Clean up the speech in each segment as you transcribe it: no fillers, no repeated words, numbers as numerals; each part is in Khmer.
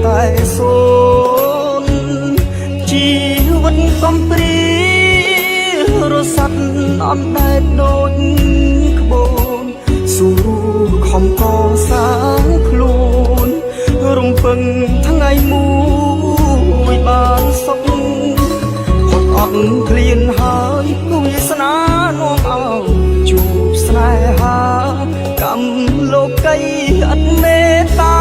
តែសូនជីវិតកំព្រីរស័ព្ទអត់ដែលដូចក្បូនស៊ូខំកសាងខ្លួនរំពឹងថ្ងៃមួយបានសុខផុតអត់ឃ្លានហើយវាសនានាំឲ្យជួបស្នេហាកម្មលោកីអត់មេត្តា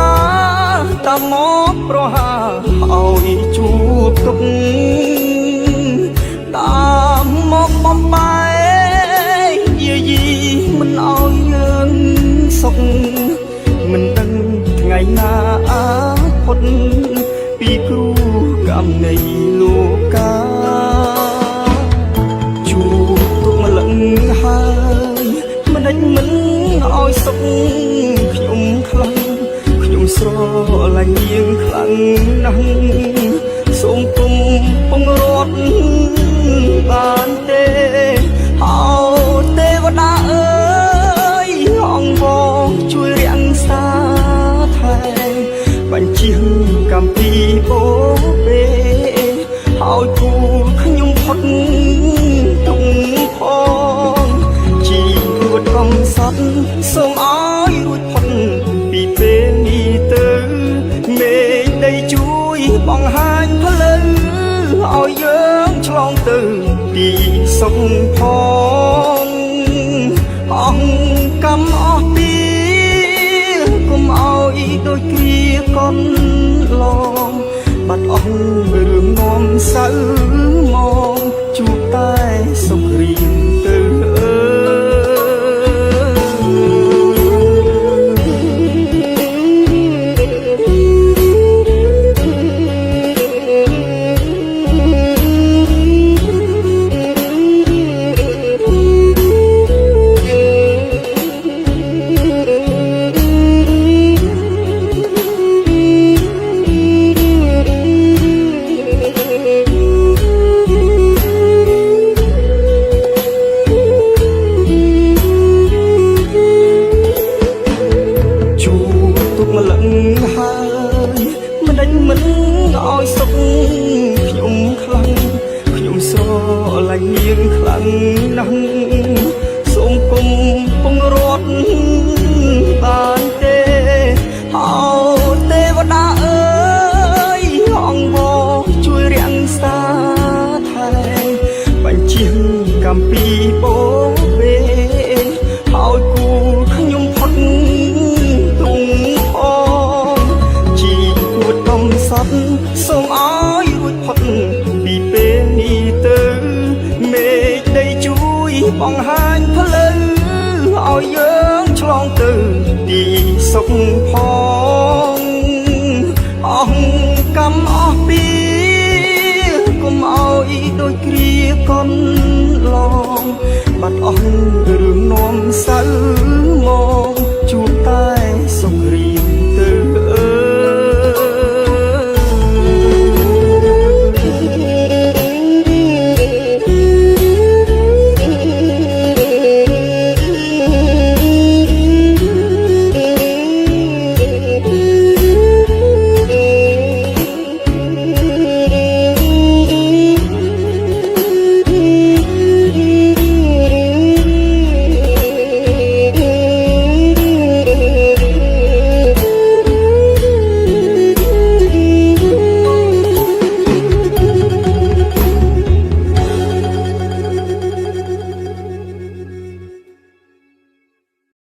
តាមមកប្រហាឲ្យជួបទុកតាមមកបំបែយាយីមិនឲ្យយើងសុខមិនដឹងថ្ងៃណាផុតពីគ្រូកម្មនៃលោកាជួបទុកម្លឹងហើយមិនដេញមិនឲ្យសុខខ្ញុំខ្លាំងខ្ញុំស្រឡាញ់នាងខ្លាំងណាស់សូមគុំពងរត់បានទេហៅទេវតាអើយអង្គបងជួយរាំងសាថែបញ្ជាកម្មពីអូពេឲ្យគូខ្ញុំផុតទុកផងជីវិតកំសត់សូមឲ្យរួចផុតពីពេលនេះទៅមេឃដីជួយបង្ហាញផ្លូវឲ្យយើងឆ្លងទៅទីសុខផងអង្គកម្មអស់ពីកុំឲ្យដូចគ្រាកូនឡងបាត់អស់រឿងនាំសៅមកជួបតែសុខរៀងទៅមិនឲ្យសុខខ្ញុំខ្លាំងខ្ញុំស្រឡាញ់នាងខ្លាំងណាស់សូមគុំពងរត់បានទេហៅទេវតាអើយអង្គបងជួយរាំងសាថែបញ្ជាកម្មពីអូពេឲ្យគូខ្ញុំផុតទុំផងជីវិតកំសត់សូមឲ្យរួចផុតពីពេលនេះទៅមេឃដីជួយបង្ហាញផ្លូវឲ្យយើងឆ្លងទៅទីសុខផងអង្គកម្មអស់ពីកុំឲ្យដូចគ្រាកូនឡងបាត់អស់រឿងនាំសៅ